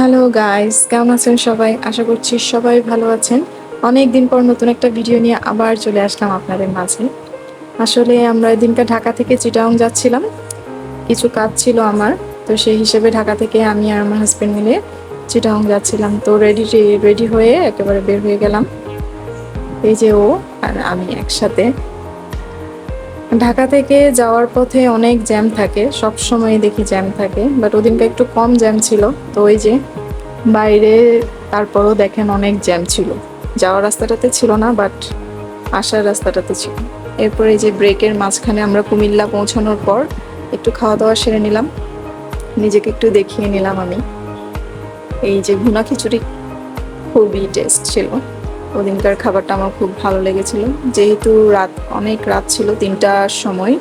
Hello guys, কেমন আছেন সবাই? আশা করছি সবাই ভালো আছেন। অনেক দিন পর নতুন একটা ভিডিও নিয়ে আবার চলে আসলাম আপনাদের মাঝে। আসলে আমরা এদিনকে ঢাকা থেকে চিটাগং যাচ্ছিলাম, কিছু কাজ ছিল আমার। তো সেই হিসেবে ঢাকা থেকে আমি আর আমার হাজবেন্ড মিলে চিটাগং যাচ্ছিলাম। তো রেডি রেডি হয়ে একেবারে বের হয়ে গেলাম। এই যে ও আর আমি একসাথে। ঢাকা থেকে যাওয়ার পথে অনেক জ্যাম থাকে, সব সময় দেখি জ্যাম থাকে, বাট ওদিনকে একটু কম জ্যাম ছিল। তো ওই যে বাইরে, তারপরও দেখেন অনেক জ্যাম ছিল। যাওয়ার রাস্তাটাতে ছিল না, বাট আসার রাস্তাটাতে ছিল। এরপরে এই যে ব্রেকের মাঝখানে আমরা কুমিল্লা পৌঁছানোর পর একটু খাওয়া দাওয়া সেরে নিলাম, নিজেকে একটু দেখিয়ে নিলাম আমি। এই যে ভুনা খিচুড়ি খুবই টেস্ট ছিল, ওদিনকার খাবারটা আমার খুব ভালো লেগেছিল। যেহেতু অনেক রাত ছিল, 3টার সময়,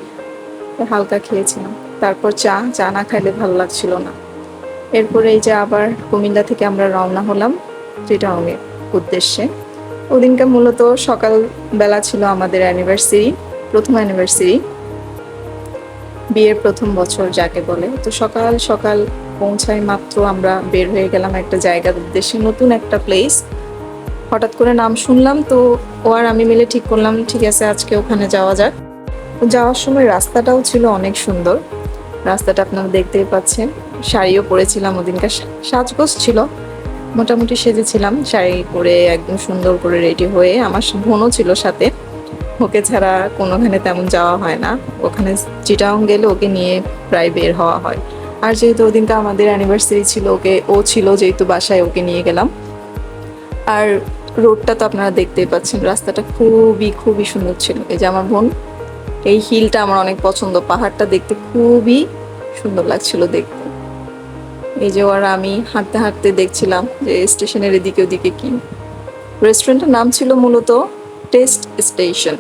হালকা খেয়েছিলাম। তারপর চা চা না খাইলে ভালো লাগছিল না। এরপরে এই যে আবার কুমিল্লা থেকে আমরা রওনা হলাম চিটাগংয়ের উদ্দেশ্যে। ওদিনকে মূলত সকাল বেলা ছিল আমাদের অ্যানিভার্সারি, প্রথম অ্যানিভার্সারি, বিয়ের প্রথম বছর যাকে বলে। তো সকাল সকাল পৌঁছাই মাত্র আমরা বের হয়ে গেলাম একটা জায়গার উদ্দেশ্যে, নতুন একটা প্লেস। হঠাৎ করে নাম শুনলাম, তো ও আর আমি মিলে ঠিক করলাম ঠিক আছে আজকে ওখানে যাওয়া যাক। তো যাওয়ার সময় রাস্তাটাও ছিল অনেক সুন্দর, রাস্তাটা আপনারা দেখতেই পাচ্ছেন। শাড়িও পরেছিলাম ওদিনকার, সাজগোজ ছিল, মোটামুটি সেজেছিলাম শাড়ি পরে একদম সুন্দর করে রেডি হয়ে। আমার বোনও ছিল সাথে, ওকে ছাড়া কোনোখানে তেমন যাওয়া হয় না। ওখানে চিটাগং গেলে ওকে নিয়ে প্রায় বের হওয়া হয়। আর যেহেতু ওদিনকে আমাদের অ্যানিভার্সারি ছিল, ও ছিল যেহেতু বাসায়, ওকে নিয়ে গেলাম। আর রোডটা তো আপনারা দেখতেই পাচ্ছেন, রাস্তাটা খুবই খুবই সুন্দর ছিল। এই যে আমার বোন, এই হিলটা আমার অনেক পছন্দ, পাহাড়টা দেখতে খুবই সুন্দর লাগছিল দেখতে। এই যে আর আমি হাঁটতে হাঁটতে দেখছিলাম যে স্টেশনের এদিকে ওদিকে কি। রেস্টুরেন্টের নাম ছিল মূলত টেস্ট স্টেশন।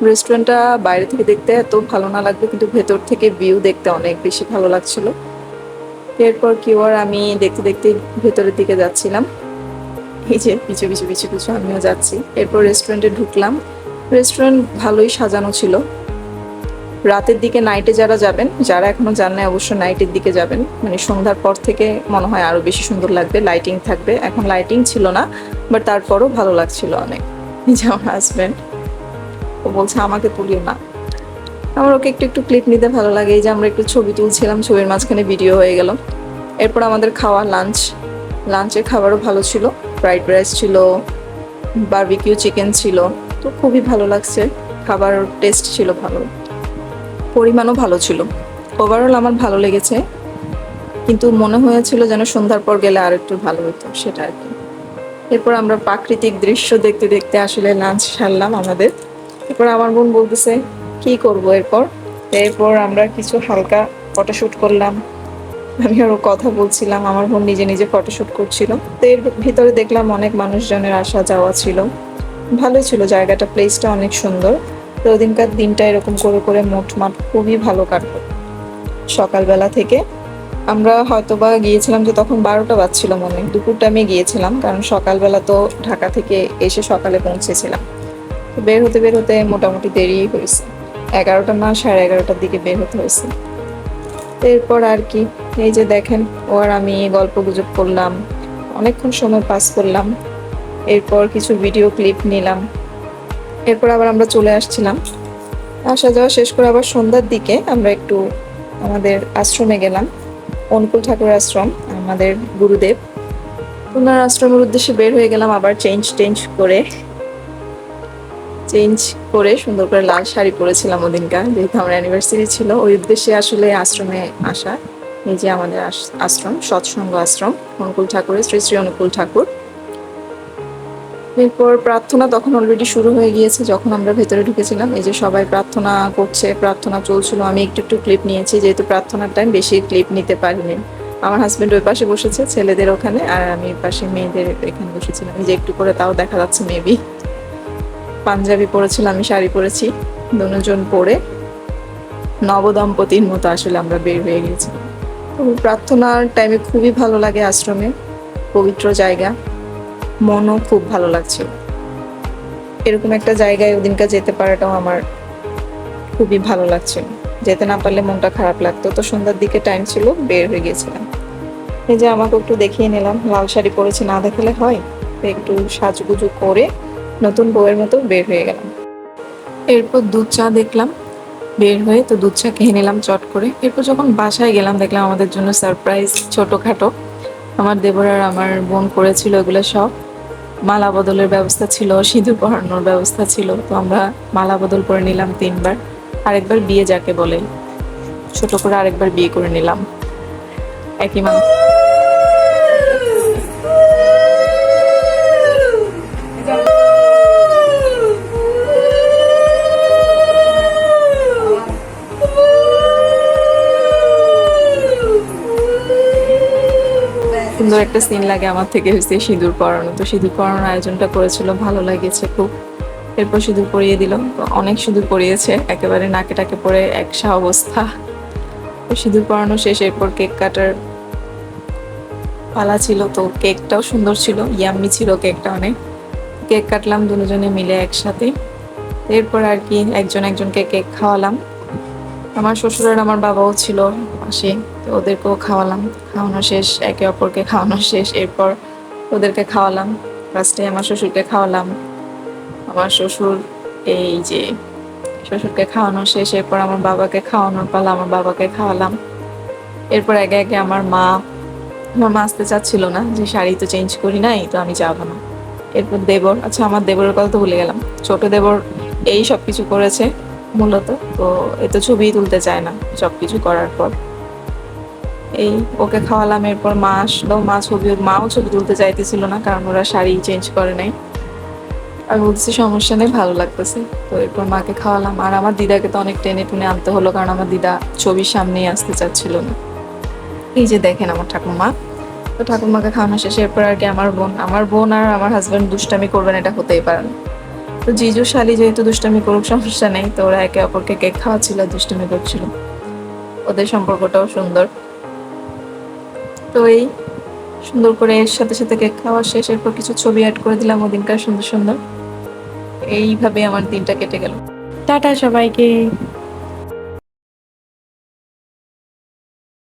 রেস্টুরেন্টটা বাইরে থেকে দেখতে এত ভালো না লাগবে, কিন্তু ভেতর থেকে ভিউ দেখতে অনেক বেশি ভালো লাগছিল। এরপর কি আর আমি দেখতে দেখতে ভেতরের দিকে যাচ্ছিলাম। এই যে পিছু পিছু পিছু পিছু আমিও যাচ্ছি। এরপর রেস্টুরেন্টে ঢুকলাম। রেস্টুরেন্ট ভালোই সাজানো ছিল। রাতের দিকে নাইটে যারা যাবেন, যারা এখনো যান না, অবশ্যই নাইটের দিকে যাবেন, মানে সন্ধ্যার পর থেকে মনে হয় আরো বেশি সুন্দর লাগবে, লাইটিং থাকবে। এখন লাইটিং ছিল না, বাট তারপরও ভালো লাগছিল অনেক। যে আমার হাজবেন্ড, ও বলছে আমাকে তুলিও না, আমার ওকে একটু একটু ক্লিপ নিতে ভালো লাগে। এই যে আমরা একটু ছবি তুলছিলাম, ছবির মাঝখানে ভিডিও হয়ে গেল। এরপর আমাদের খাওয়া লাঞ্চের খাবারও ভালো ছিল। ফ্রাইড রাইস ছিল, বারবিকিউ চিকেন ছিল। তো খুবই ভালো লাগছে, খাবার টেস্ট ছিল ভালো, পরিমাণও ভালো ছিল। ওভারঅল আমার ভালো লেগেছে, কিন্তু মনে হয়েছিল যেন সন্ধ্যার পর গেলে আর একটু ভালো হতো, সেটা আর কি। এরপর আমরা প্রাকৃতিক দৃশ্য দেখতে দেখতে আসলে লাঞ্চ সারলাম আমাদের। এরপর আমার বোন বলতেছে কি করব এরপর। এরপর আমরা কিছু হালকা ফটোশ্যুট করলাম, আমি আরও কথা বলছিলাম, আমার বোন নিজে নিজে ফটোশ্যুট করছিল। তো এর ভিতরে দেখলাম অনেক মানুষজনের আসা যাওয়া ছিল, ভালোই ছিল জায়গাটা, প্লেসটা অনেক সুন্দর। তো ওদিনকার দিনটা এরকম করে করে মোটমাট খুবই ভালো কাটলো। সকালবেলা থেকে আমরা হয়তোবা গিয়েছিলাম যে তখন 12টা বাজছিল, মনে হয় দুপুর টাইমে গিয়েছিলাম, কারণ সকালবেলা তো ঢাকা থেকে এসে সকালে পৌঁছেছিলাম। তো বের হতে মোটামুটি দেরি হয়েছে, 11টা না 11:30টার দিকে বের হতে হয়েছে। এরপর আর কি, এই যে দেখেন ও আর আমি গল্প গুজব করলাম, অনেকক্ষণ সময় পাস করলাম। এরপর কিছু ভিডিও ক্লিপ নিলাম। এরপর আবার আমরা চলে আসছিলাম। আসা যাওয়া শেষ করে আবার সন্ধ্যার দিকে আমরা একটু আমাদের আশ্রমে গেলাম, অনুকূল ঠাকুর আশ্রম, আমাদের গুরুদেব। ওনার আশ্রমের উদ্দেশ্যে বের হয়ে গেলাম। আবার চেঞ্জ করে সুন্দর করে লাল শাড়ি পরেছিলাম ওদিনকার, যেহেতু আমার অ্যানিভার্সারি ছিল, ওই উদ্দেশ্যে আসলে আশ্রমে আসা। এই যে আমাদের আশ্রম, সৎসঙ্গ আশ্রম, অনুকূল ঠাকুরের, শ্রী শ্রী অনুকূল ঠাকুর। এরপর প্রার্থনা তখন অলরেডি শুরু হয়ে গিয়েছে যখন আমরা ভেতরে ঢুকেছিলাম। এই যে সবাই প্রার্থনা করছে, প্রার্থনা চলছিল। আমি একটু একটু ক্লিপ নিয়েছি, যেহেতু প্রার্থনার টাইম, বেশি ক্লিপ নিতে পারিনি। আমার হাজবেন্ড ওই পাশে বসেছে ছেলেদের ওখানে, আর আমি পাশে মেয়েদের এখানে বসেছিলাম। এই যে একটু করে তাও দেখা যাচ্ছে মেবি। পাঞ্জাবি পরেছিলাম, আমি শাড়ি পরেছি, দুজন পরে নবদম্পতির মতো আসলে আমরা বের হয়ে গেছি। তো প্রার্থনার টাইমে খুবই ভালো লাগে আশ্রমে, পবিত্র জায়গা, মনও খুব ভালো লাগছিল। এরকম একটা জায়গায় ওদিনকার যেতে পারাটাও আমার খুবই ভালো লাগছিল। যেতে না পারলে মনটা খারাপ লাগতো। তো সন্ধ্যার দিকে টাইম ছিল, বের হয়ে গেছিলাম। এই যে আমাকে একটু দেখিয়ে নিলাম, লাল শাড়ি পরেছি, না দেখালে হয়, তো একটু সাজগুজু করে নতুন বউয়ের মতো বের হয়ে গেলাম। এরপর দুধ চা দেখলাম, বের হয়ে তো দুধ চা খেয়ে নিলাম চট করে। এরপর যখন বাসায় গেলাম দেখলাম আমাদের জন্য সারপ্রাইজ ছোটখাটো আমার দেবর আর আমার বোন করেছিল এগুলো সব। মালা বদলের ব্যবস্থা ছিল, সিঁদুর পরানোর ব্যবস্থা ছিল, তো আমরা মালা বদল করে নিলাম 3বার। আরেকবার বিয়ে যাকে বলে, ছোট করে আরেকবার বিয়ে করে নিলাম একই মানুষ। সুন্দর একটা সিন লাগে আমার থেকে হয়েছে সিঁদুর পরানো, তো সিঁদুর পরানোর আয়োজনটা করেছিল, ভালো লাগেছে খুব। এরপর সিঁদুর পরিয়ে দিল, তো অনেক সিঁদুর পরিয়েছে, একেবারে নাকে টাকে পরে একসা অবস্থা। তো সিঁদুর পরানো শেষ, এরপর কেক কাটার পালা ছিল, তো কেকটাও সুন্দর ছিল, ইয়াম্মি ছিল কেকটা অনেক। কেক কাটলাম দুজনে মিলে একসাথে। এরপর আর কি একজন একজনকে কেক খাওয়ালাম। আমার শ্বশুর আর আমার বাবাও ছিল পাশে, তো ওদেরকেও খাওয়ালাম। খাওয়ানো শেষ, একে অপরকে খাওয়ানো শেষ, এরপর ওদেরকে খাওয়ালাম। ফার্স্টে আমার শ্বশুরকে খাওয়ালাম, আমার শ্বশুর এই যে শ্বশুরকে খাওয়ানো শেষ, এরপর আমার বাবাকে খাওয়ানোর পালা, আমার বাবাকে খাওয়ালাম। এরপর একে একে আমার মা আসতে চাচ্ছিল না, যে শাড়ি তো চেঞ্জ করি নাই, তো আমি যাবো না। এরপর দেবর, আচ্ছা আমার দেবরের কথা তো ভুলে গেলাম, ছোট দেবর এই সব কিছু করেছে মূলত। তো এ তো ছবি তুলতে চায় না সবকিছু করার পর, এই ওকে খাওয়ালাম। এরপর মা আসলো, মাও ছবি তুলতে চাইতেছিল না, কারণ ওরা শাড়ি চেঞ্জ করে নাই। আমি বলছি সমস্যা নেই, ভালো লাগতেছে। তো এরপর মাকে খাওয়ালাম, আর আমার দিদাকে তো অনেক টেনে টুনে আনতে হলো, কারণ আমার দিদা ছবির সামনেই আসতে চাচ্ছিল না। এই যে দেখেন আমার ঠাকুমা, তো ঠাকুমাকে খাওয়ানো শেষে এরপর আর কি আমার বোন আর আমার হাজবেন্ড দুষ্টামি করবেন, এটা হতেই পারে না। তো জিজু শালি যেহেতু দুষ্টামি করুক সমস্যা নেই, তো ওরা একে অপরকে কেক খাওয়াচ্ছিল, দুষ্টামি করছিল, ওদের সম্পর্কটাও সুন্দর। তো এই সুন্দর করে এর সাথে সাথে কেক খাওয়া শেষ, এরপর কিছু ছবি অ্যাড করে দিলাম ওদিনকার সুন্দর সুন্দর। এইভাবে আমার দিনটা কেটে গেল। টাটা সবাইকে।